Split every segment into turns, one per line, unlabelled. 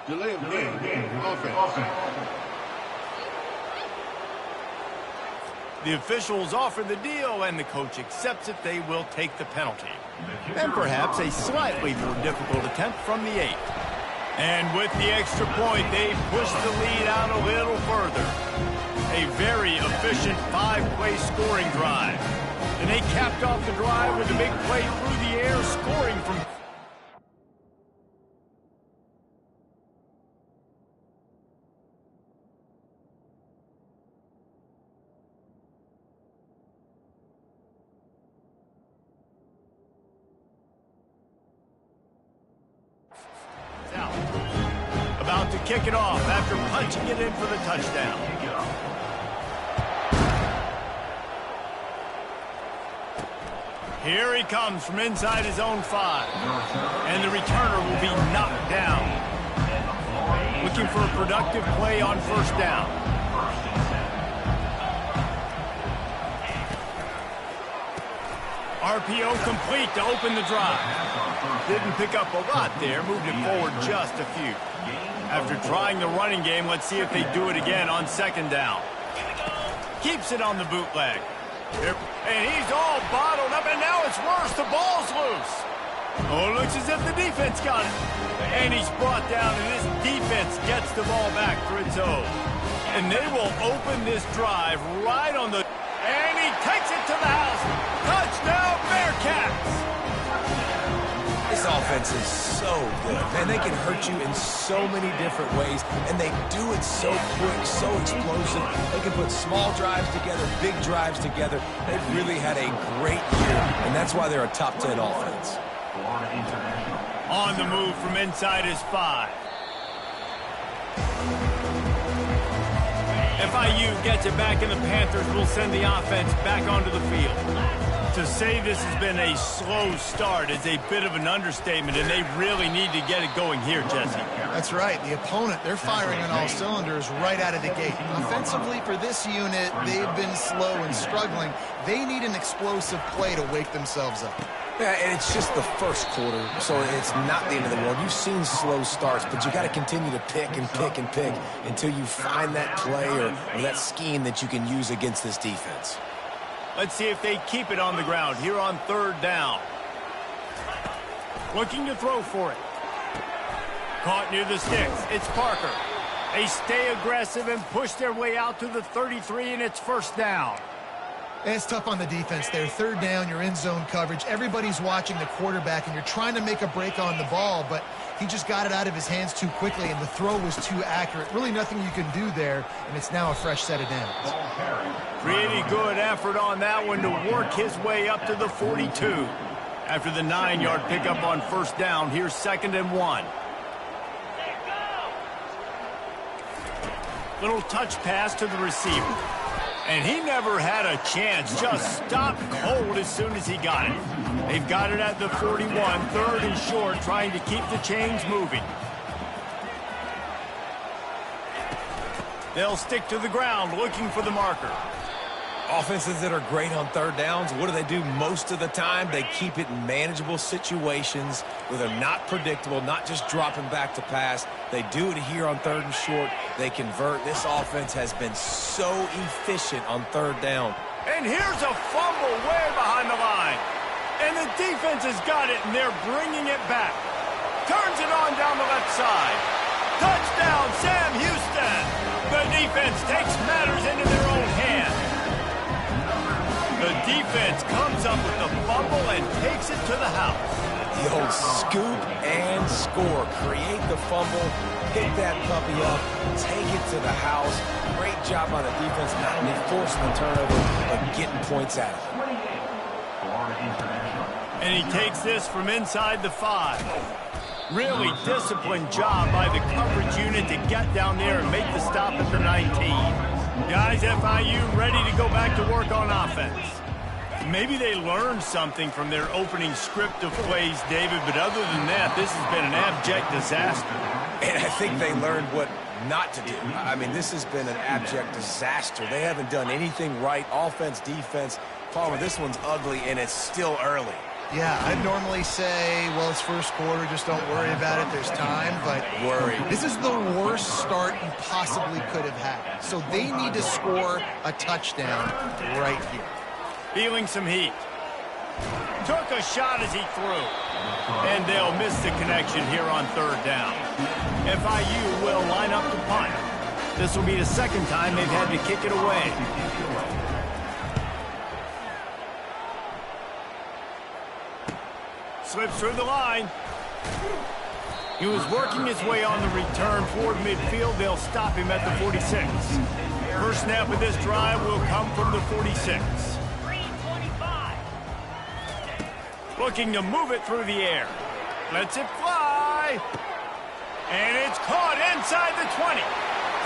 Delay of game. Offense.
The officials offer the deal, and the coach accepts it. They will take the penalty. And perhaps a slightly more difficult attempt from the 8. And with the extra point, they push the lead out a little further. A very efficient 5-play scoring drive. And they capped off the drive with a big play through the air, scoring from... About to kick it off after punching it in for the touchdown. Here he comes from inside his own 5. And the returner will be knocked down. Looking for a productive play on first down. RPO complete to open the drive. Didn't pick up a lot there, moved it forward just a few. After trying the running game, let's see if they do it again on second down. Keeps it on the bootleg. And he's all bottled up, and now it's worse. The ball's loose. Oh, it looks as if the defense got it. And he's brought down, and this defense gets the ball back for its own. And they will open this drive right on the... And he takes it to the house. Touchdown, Bearcats!
This offense is so good, man. They can hurt you in so many different ways, and they do it so quick, so explosive. They can put small drives together, big drives together. They've really had a great year, and that's why they're a top 10 offense.
On the move from inside his 5. FIU gets it back, and the Panthers will send the offense back onto the field. To say this has been a slow start is a bit of an understatement, and they really need to get it going here, Jesse.
That's right. The opponent, they're firing on all cylinders right out of the gate. Offensively, for this unit, they've been slow and struggling. They need an explosive play to wake themselves up.
Yeah, and it's just the first quarter, so it's not the end of the world. You've seen slow starts, but you got to continue to pick and pick and pick until you find that play or that scheme that you can use against this defense.
Let's see if they keep it on the ground here on third down. Looking to throw for it. Caught near the sticks. It's Parker. They stay aggressive and push their way out to the 33, and it's first down.
It's tough on the defense there. Third down, you're in zone coverage. Everybody's watching the quarterback, and you're trying to make a break on the ball, but he just got it out of his hands too quickly, and the throw was too accurate. Really nothing you can do there, and it's now a fresh set of downs.
Pretty good effort on that one to work his way up to the 42. After the 9-yard pickup on first down, here's 2nd and 1. Little touch pass to the receiver. And he never had a chance, just stopped cold as soon as he got it. They've got it at the 41, 3rd and short, trying to keep the chains moving. They'll stick to the ground, looking for the marker.
Offenses that are great on third downs, what do? Most of the time, they keep it in manageable situations where they're not predictable, not just dropping back to pass. They do it here on 3rd and short. They convert. This offense has been so efficient on third down.
And here's a fumble way behind the line. And the defense has got it, and they're bringing it back. Turns it on down the left side. Touchdown, Sam Houston. The defense takes matters into their own hands. The defense comes up with the fumble and takes it to the house.
The old scoop and score. Create the fumble, pick that puppy up, take it to the house. Great job on the defense, not only forcing the turnover, but getting points out of it.
And he takes this from inside the 5. Really disciplined job by the coverage unit to get down there and make the stop at the 19. Guys, FIU ready to go back to work on offense. Maybe they learned something from their opening script of plays, David, but other than that, this has been an abject disaster.
And I think they learned what not to do. I mean, this has been an abject disaster. They haven't done anything right, offense, defense. Palmer, this one's ugly, and it's still early.
Yeah, I'd normally say, well, it's first quarter, just don't worry about it, there's time, but this is the worst start you possibly could have had. So they need to score a touchdown right here.
Feeling some heat. Took a shot as he threw. And they'll miss the connection here on third down. FIU will line up to punt. This will be the second time they've had to kick it away. Slips through the line. He was working his way on the return toward midfield. They'll stop him at the 46. First snap of this drive will come from the 46. Looking to move it through the air. Lets it fly. And it's caught inside the 20.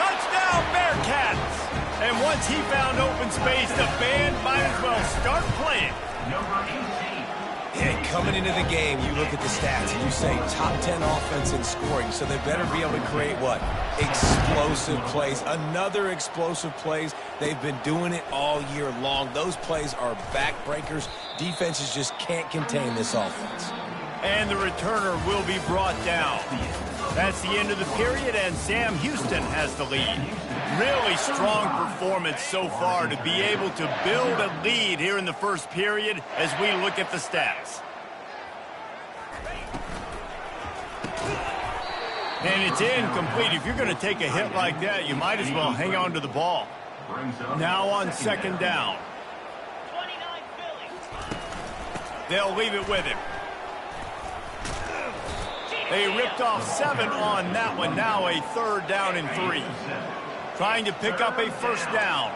Touchdown, Bearcats. And once he found open space, the band might as well start playing.
And coming into the game, you look at the stats and you say top 10 offense in scoring, so they better be able to create what? Explosive plays. Another explosive plays. They've been doing it all year long. Those plays are backbreakers. Defenses just can't contain this offense.
And the returner will be brought down. That's the end of the period, and Sam Houston has the lead. Really strong performance so far to be able to build a lead here in the first period as we look at the stats. And it's incomplete. If you're going to take a hit like that, you might as well hang on to the ball. Now on second down. They'll leave it with him. They ripped off 7 on that one. Now a third down and 3. Trying to pick up a first down.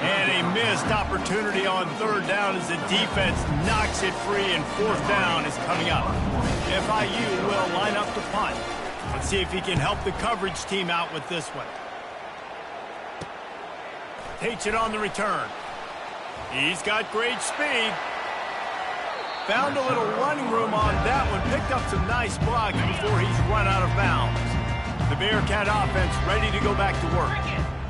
And a missed opportunity on third down as the defense knocks it free, and fourth down is coming up. FIU will line up to punt. Let's see if he can help the coverage team out with this one. Takes it on the return. He's got great speed. Found a little running room on that one. Picked up some nice blocks before he's run out of bounds. The Bearcat offense ready to go back to work.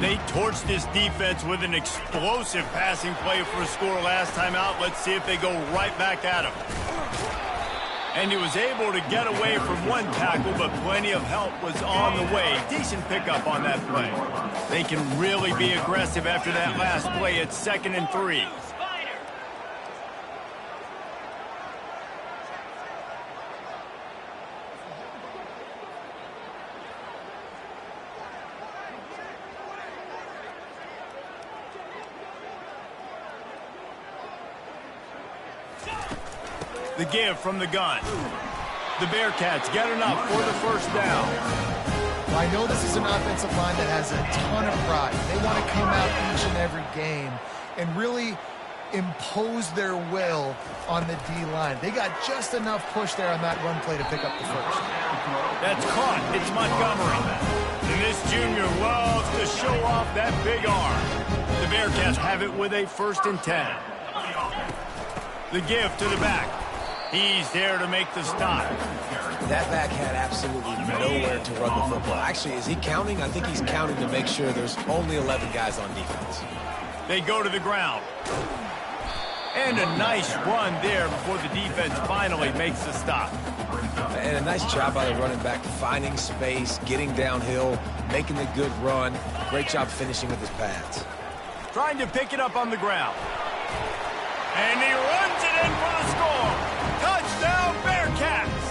They torched this defense with an explosive passing play for a score last time out. Let's see if they go right back at him. And he was able to get away from one tackle, but plenty of help was on the way. Decent pickup on that play. They can really be aggressive after that last play. It's 2nd and 3. The give from the gun. The Bearcats get enough for the first down.
Well, I know this is an offensive line that has a ton of pride. They want to come out each and every game and really impose their will on the D-line. They got just enough push there on that run play to pick up the first.
That's caught. It's Montgomery. And this junior loves to show off that big arm. The Bearcats have it with a 1st and 10. The give to the back. He's there to make the stop.
That back had absolutely nowhere to run the football. Actually, is he counting? I think he's counting to make sure there's only 11 guys on defense.
They go to the ground. And a nice run there before the defense finally makes the stop.
And a nice job by the running back, finding space, getting downhill, making the good run. Great job finishing with his pads.
Trying to pick it up on the ground. And he runs it in for the score. Touchdown, Bearcats!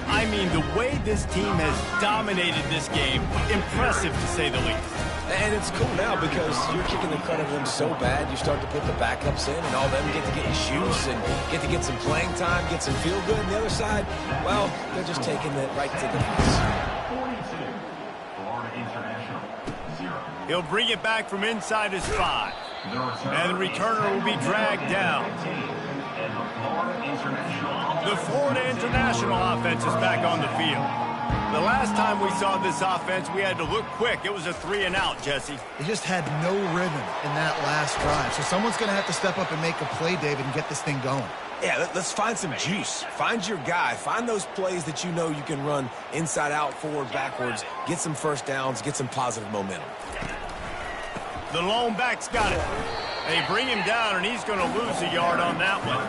I mean, the way this team has dominated this game, impressive to say the least.
And it's cool now because you're kicking the crud of them so bad, you start to put the backups in, and all them get to get juice and get to get some playing time, get some feel good. And the other side, well, they're just taking it right to the face.
He'll bring it back from inside his 5. And the returner will be dragged down. The Florida International offense is back on the field. The last time we saw this offense, we had to look quick. It was a 3-and-out, Jesse.
They just had no rhythm in that last drive. So someone's going to have to step up and make a play, David, and get this thing going.
Yeah, let's find some juice. Find your guy. Find those plays that you know you can run inside out, forward, backwards. Get some first downs. Get some positive momentum.
The lone back's got it. They bring him down, and he's going to lose a yard on that one.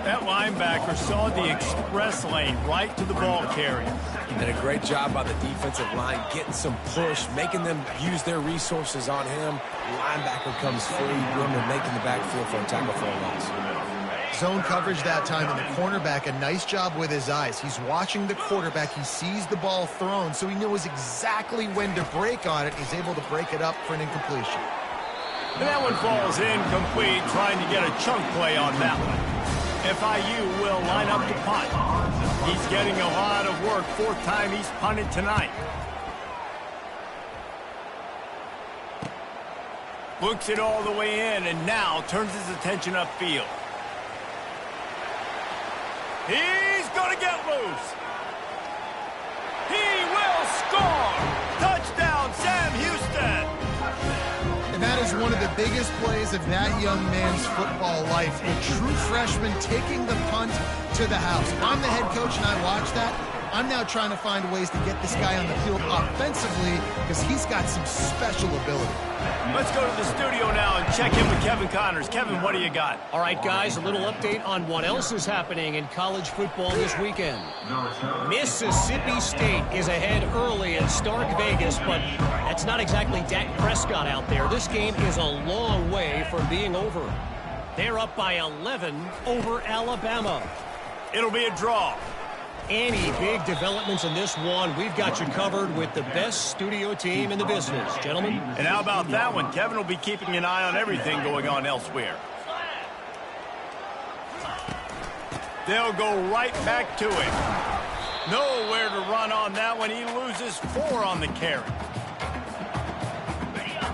That linebacker saw the express lane right to the ball carrier.
And a great job by the defensive line getting some push, making them use their resources on him. Linebacker comes free, Grimmer making the backfield for a tackle for a loss.
Zone coverage that time, and the cornerback, a nice job with his eyes. He's watching the quarterback. He sees the ball thrown, so he knows exactly when to break on it. He's able to break it up for an incompletion.
And that one falls incomplete, trying to get a chunk play on that one. FIU will line up to punt. He's getting a lot of work. Fourth time he's punted tonight. Looks it all the way in, and now turns his attention upfield. He's going to get loose. He will score. Touchdown, Sam Houston.
And that is one of the biggest plays of that young man's football life. A true freshman taking the punt to the house. I'm the head coach, and I watch that. I'm now trying to find ways to get this guy on the field offensively because he's got some special ability.
Let's go to the studio now and check in with Kevin Connors. Kevin, what do you got?
All right, guys, a little update on what else is happening in college football this weekend. Mississippi State is ahead early in Stark Vegas, but that's not exactly Dak Prescott out there. This game is a long way from being over. They're up by 11 over Alabama.
It'll be a draw.
Any big developments in this one, we've got you covered with the best studio team in the business, gentlemen.
And how about that one? Kevin will be keeping an eye on everything going on elsewhere. They'll go right back to him. Nowhere to run on that one. He loses 4 on the carry.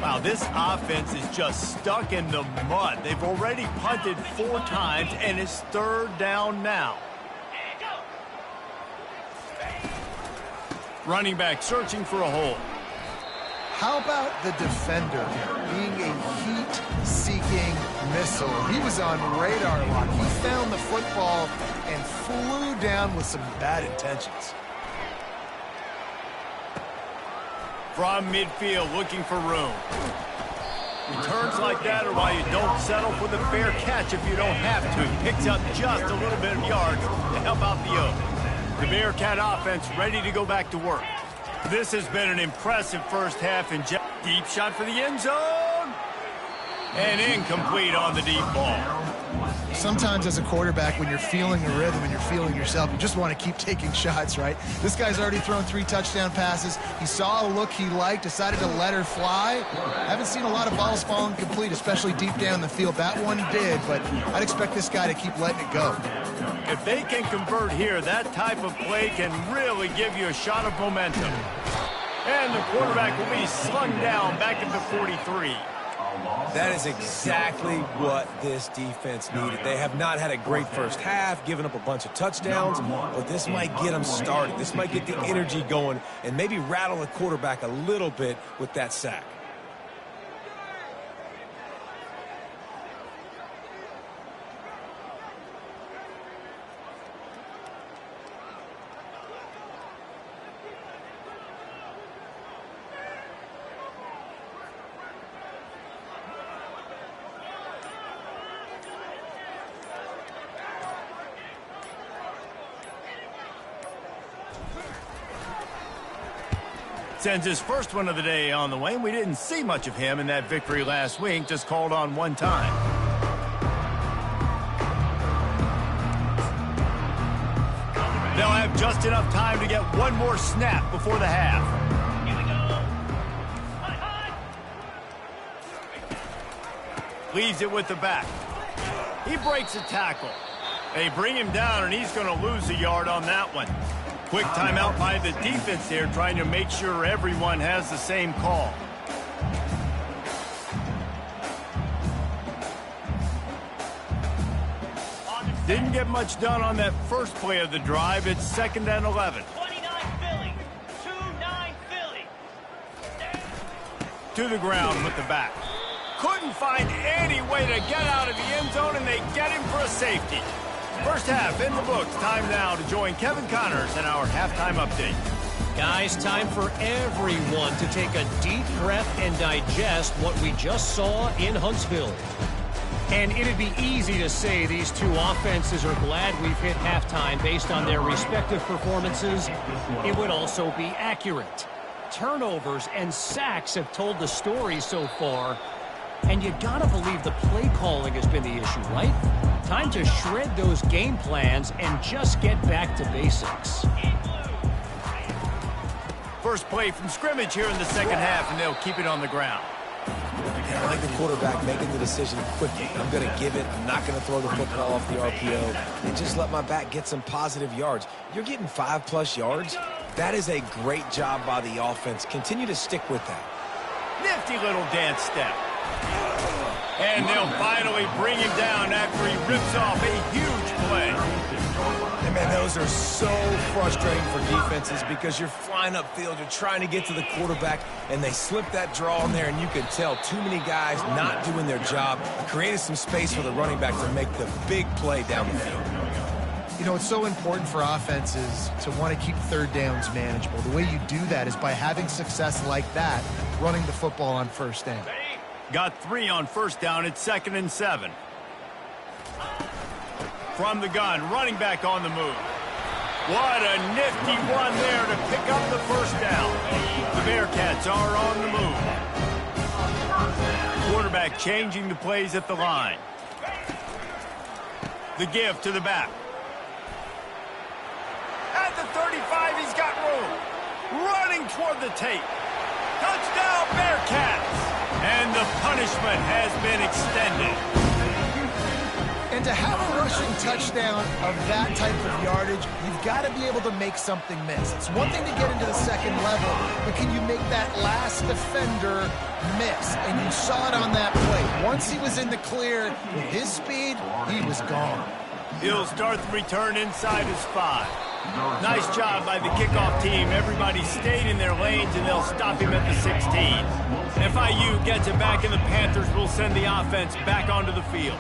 Wow, this offense is just stuck in the mud. They've already punted 4 times, and it's 3rd down now. Running back searching for a hole.
How about the defender being a heat-seeking missile? He was on radar lock. He found the football and flew down with some bad intentions.
From midfield, looking for room. Returns like that are why you don't settle for the fair catch if you don't have to. Picks up just a little bit of yards to help out the Oaks. The Bearcat offense ready to go back to work. This has been an impressive first half. And deep shot for the end zone. And incomplete on the deep ball.
Sometimes as a quarterback, when you're feeling the rhythm and you're feeling yourself, you just want to keep taking shots, right? This guy's already thrown 3 touchdown passes. He saw a look he liked, decided to let her fly. Haven't seen a lot of balls falling complete, especially deep down the field. That one did, but I'd expect this guy to keep letting it go.
If they can convert here, that type of play can really give you a shot of momentum. And the quarterback will be slung down back at the 43.
That is exactly what this defense needed. They have not had a great first half, given up a bunch of touchdowns, but this might get them started. This might get the energy going and maybe rattle the quarterback a little bit with that sack.
Sends his first one of the day on the way. We didn't see much of him in that victory last week, just called on 1 time. They'll have just enough time to get 1 more snap before the half. Leaves it with the back. He breaks a tackle. They bring him down, and he's going to lose a yard on that one. Quick timeout by the defense there, trying to make sure everyone has the same call. Didn't get much done on that first play of the drive. It's 2nd and 11.
29 Philly. 2-9 Philly.
To the ground with the back. Couldn't find any way to get out of the end zone, and they get him for a safety. First half in the books. Time now to join Kevin Connors in our halftime update.
Guys, time for everyone to take a deep breath and digest what we just saw in Huntsville. And it'd be easy to say these two offenses are glad we've hit halftime based on their respective performances. It would also be accurate. Turnovers and sacks have told the story so far. And you gotta believe the play calling has been the issue, right? Time to shred those game plans and just get back to basics.
First play from scrimmage here in the second half, and they'll keep it on the ground.
I like the quarterback making the decision quickly. I'm going to give it. I'm not going to throw the football off the RPO and just let my back get some positive yards. You're getting 5+ yards. That is a great job by the offense. Continue to stick with that.
Nifty little dance step. And they'll finally bring him down after he rips off a huge play.
And man, those are so frustrating for defenses because you're flying upfield, you're trying to get to the quarterback, and they slip that draw in there, and you can tell too many guys not doing their job, created some space for the running back to make the big play down the field.
You know, it's so important for offenses to want to keep third downs manageable. The way you do that is by having success like that, running the football on first down.
Got 3 on first down at 2nd and 7. From the gun, running back on the move. What a nifty run there to pick up the first down. The Bearcats are on the move. Quarterback changing the plays at the line. The give to the back. At the 35, he's got room. Running toward the tape. Touchdown, Bearcats! And the punishment has been extended.
And to have a rushing touchdown of that type of yardage, you've got to be able to make something miss. It's one thing to get into the second level, but can you make that last defender miss? And you saw it on that play. Once he was in the clear, with his speed, he was gone.
He'll start the return inside his 5. Nice job by the kickoff team. Everybody stayed in their lanes, and they'll stop him at the 16. FIU gets it back, and the Panthers will send the offense back onto the field.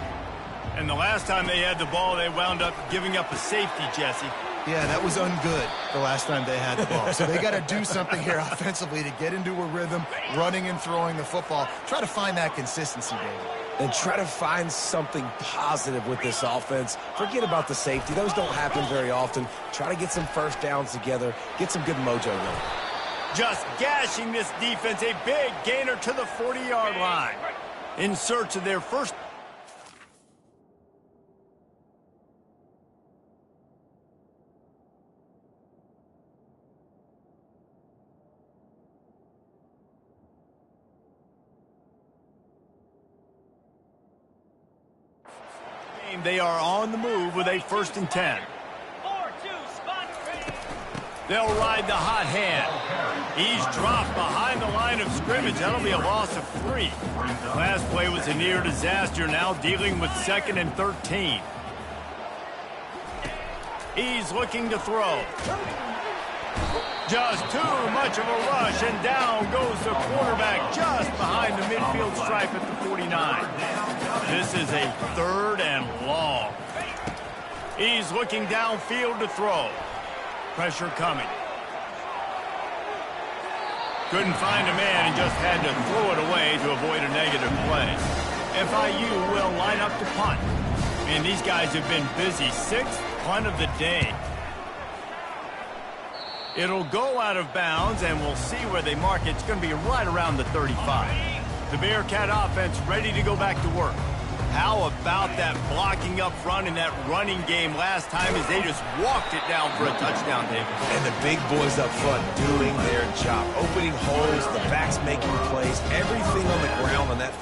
And the last time they had the ball, they wound up giving up a safety, Jesse.
Yeah, that was ungood the last time they had the ball. So they got to do something here offensively to get into a rhythm, running and throwing the football. Try to find that consistency, David.
And try to find something positive with this offense. Forget about the safety. Those don't happen very often. Try to get some first downs together. Get some good mojo going.
Just gashing this defense. A big gainer to the 40-yard line. In search of their first. They are on the move with a 1st and 10. They'll ride the hot hand. He's dropped behind the line of scrimmage. That'll be a loss of 3. Last play was a near disaster. Now dealing with 2nd and 13. He's looking to throw. Just too much of a rush, and down goes the quarterback just behind the midfield stripe at the 49. This is a 3rd and long. He's looking downfield to throw. Pressure coming. Couldn't find a man and just had to throw it away to avoid a negative play. FIU will line up to punt. And these guys have been busy. 6th punt of the day. It'll go out of bounds, and we'll see where they mark it. It's going to be right around the 35. The Bearcat offense ready to go back to work. How about that blocking up front in that running game last time as they just walked it down for a touchdown, David?
And the big boys up front doing their job. Opening holes, the backs making plays, everything on the ground on that.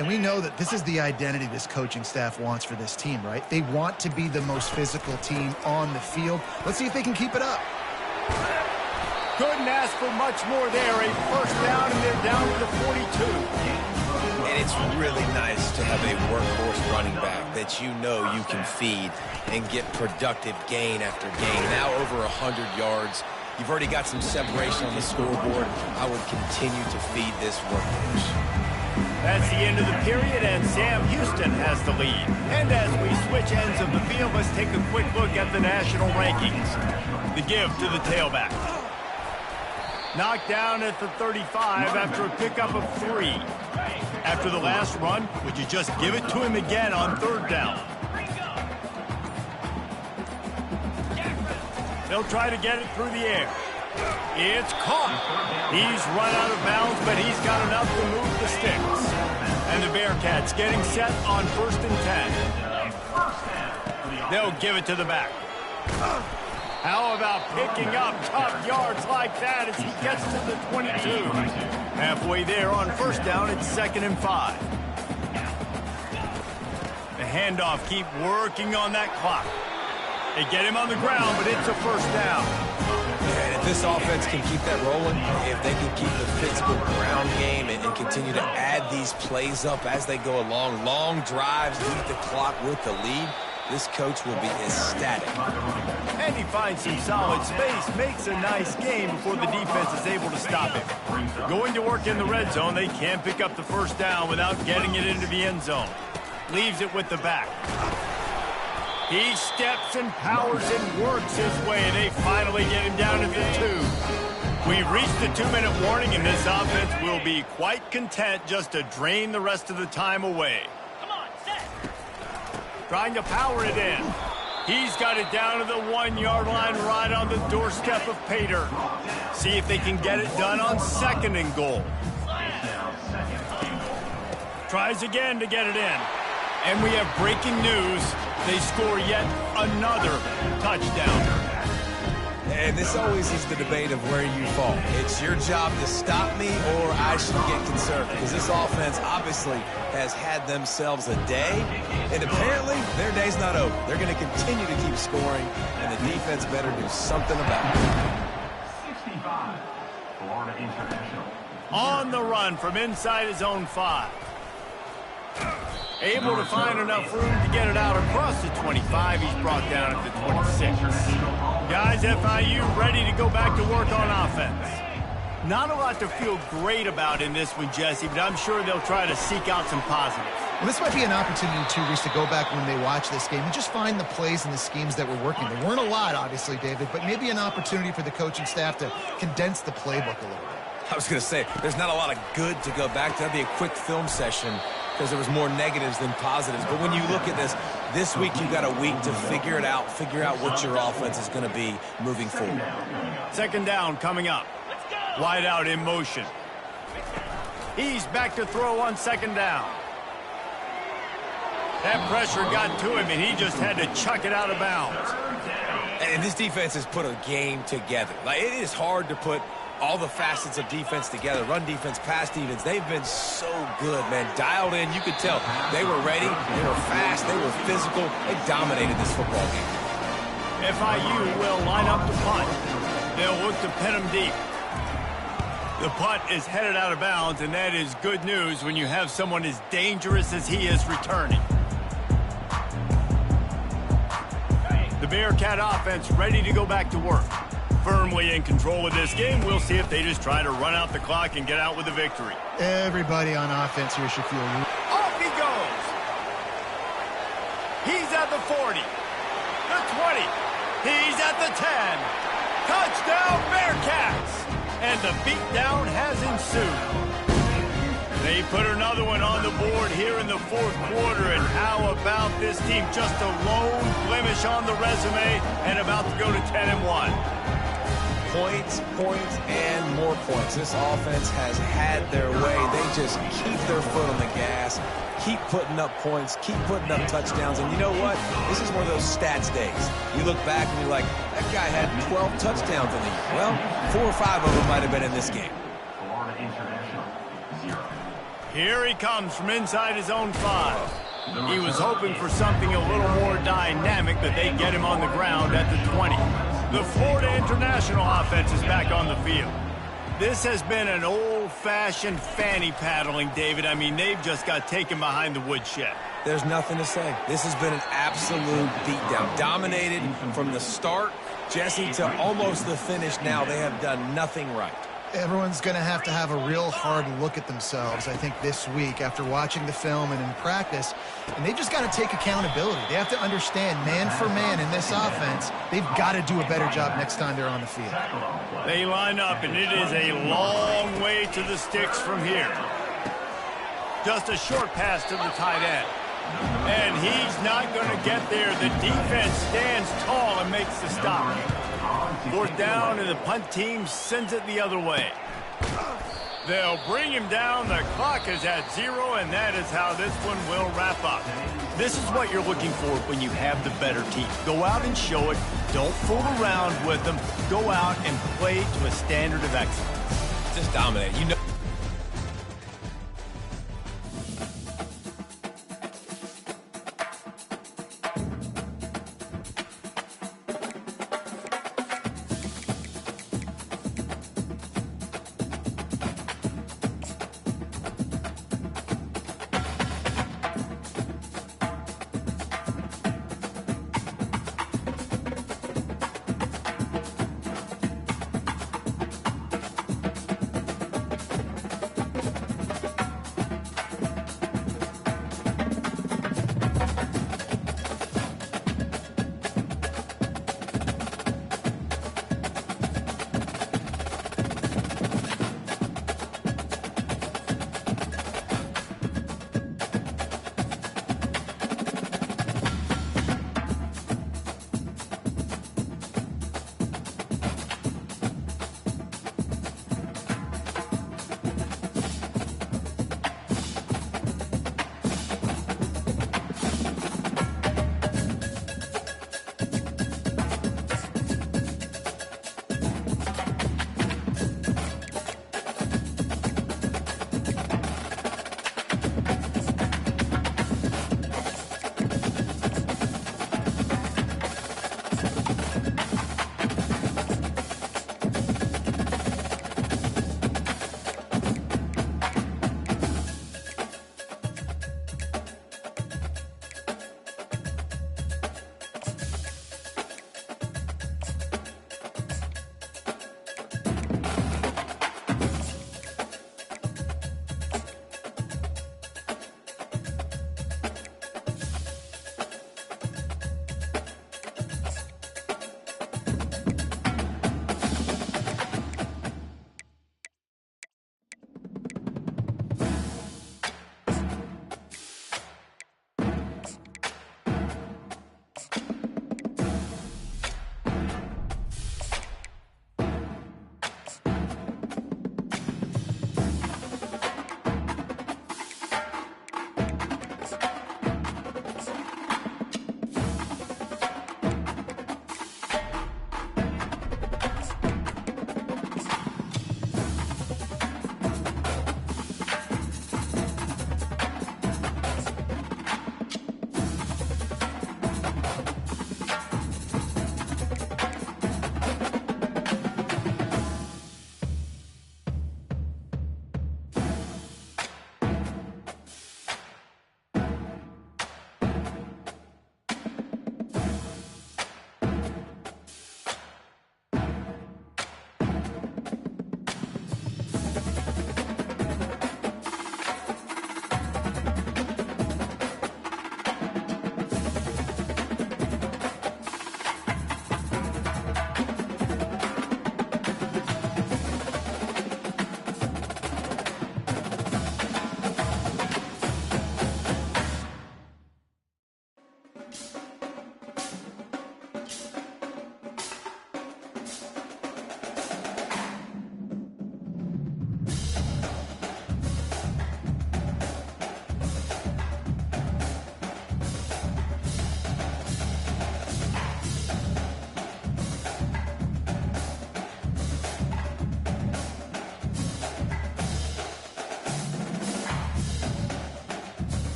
And we know that this is the identity this coaching staff wants for this team, right? They want to be the most physical team on the field. Let's see if they can keep it up.
Couldn't ask for much more there. A first down, and they're down to the 42.
And it's really nice to have a workhorse running back that you know you can feed and get productive gain after gain. Now over 100 yards. You've already got some separation on the scoreboard. I would continue to feed this workhorse.
That's the end of the period, and Sam Houston has the lead. And as we switch ends of the field, let's take a quick look at the national rankings. The give to the tailback. Knocked down at the 35 after a pickup of 3. After the last run, would you just give it to him again on third down? They'll try to get it through the air. It's caught. He's run out of bounds, but he's got enough to move the sticks. And the Bearcats getting set on 1st and 10. They'll give it to the back. How about picking up tough yards like that as he gets to the 22? Halfway there on 1st down, it's 2nd and 5. The handoff, keep working on that clock. They get him on the ground, but it's a 1st down.
And if this offense can keep that rolling, if they can keep the physical ground game and continue to add these plays up as they go along, long drives, beat the clock with the lead, this coach will be ecstatic.
And he finds some solid space, makes a nice game before the defense is able to stop him. Going to work in the red zone, they can't pick up the 1st down without getting it into the end zone. Leaves it with the back. He steps and powers and works his way. They finally get him down to the 2. We've reached the 2-minute warning, and this offense will be quite content just to drain the rest of the time away. Come on, set. Trying to power it in. He's got it down to the 1-yard line right on the doorstep of Pater. See if they can get it done on 2nd and goal. Tries again to get it in. And we have breaking news. They score yet another touchdown.
And this always is the debate of where you fall. It's your job to stop me or I should get concerned. Because this offense obviously has had themselves a day. And apparently their day's not over. They're going to continue to keep scoring. And the defense better do something about it.
65, Florida International.
On the run from inside his own 5. Able to find enough room to get it out across the 25. He's brought down at the 26. Guys, FIU ready to go back to work on offense. Not a lot to feel great about in this one, Jesse, but I'm sure they'll try to seek out some positives.
Well, this might be an opportunity, too, Reese, to go back when they watch this game and just find the plays and the schemes that were working. There weren't a lot, obviously, David, but maybe an opportunity for the coaching staff to condense the playbook a little bit.
I was going to say, there's not a lot of good to go back to. That'd be a quick film session because there was more negatives than positives. But when you look at this week you've got a week to figure it out, figure out what your offense is going to be moving forward.
2nd down coming up. Wide out in motion. He's back to throw on 2nd down. That pressure got to him, and he just had to chuck it out of bounds.
And this defense has put a game together. Like, it is hard to put all the facets of defense together. Run defense, pass defense. They've been so good, man. Dialed in. You could tell they were ready. They were fast. They were physical. They dominated this football game.
FIU will line up to punt. They'll look to pin him deep. The punt is headed out of bounds, and that is good news when you have someone as dangerous as he is returning. The Bearcat offense ready to go back to work. Firmly in control of this game. We'll see if they just try to run out the clock and get out with a victory.
Everybody on offense here should feel
Off he goes. He's at the 40. The 20. He's at the 10. Touchdown Bearcats. And the beatdown has ensued. They put another one on the board here in the 4th quarter. And how about this team? Just a lone blemish on the resume and about to go to 10-1.
Points, points, and more points. This offense has had their way. They just keep their foot on the gas, keep putting up points, keep putting up touchdowns. And you know what? This is one of those stats days. You look back and you're like, that guy had 12 touchdowns in the year. Well, 4 or 5 of them might have been in this game.
Florida International, 0.
Here he comes from inside his own 5. He was hoping for something a little more dynamic, but they get him on the ground at the 20. The Florida International offense is back on the field. This has been an old-fashioned fanny paddling, David. I mean, they've just got taken behind the woodshed.
There's nothing to say. This has been an absolute beatdown. Dominated from the start, Jesse, to almost the finish now. They have done nothing right.
Everyone's going to have a real hard look at themselves, I think, this week after watching the film and in practice. And they've just got to take accountability. They have to understand, man for man in this offense, they've got to do a better job next time they're on the field.
They line up, and it is a long way to the sticks from here. Just a short pass to the tight end. And he's not going to get there. The defense stands tall and makes the stop. 4th down, and the punt team sends it the other way. They'll bring him down. The clock is at 0, and that is how this one will wrap up. This is what you're looking for when you have the better team. Go out and show it. Don't fool around with them. Go out and play to a standard of excellence.
Just dominate. You know.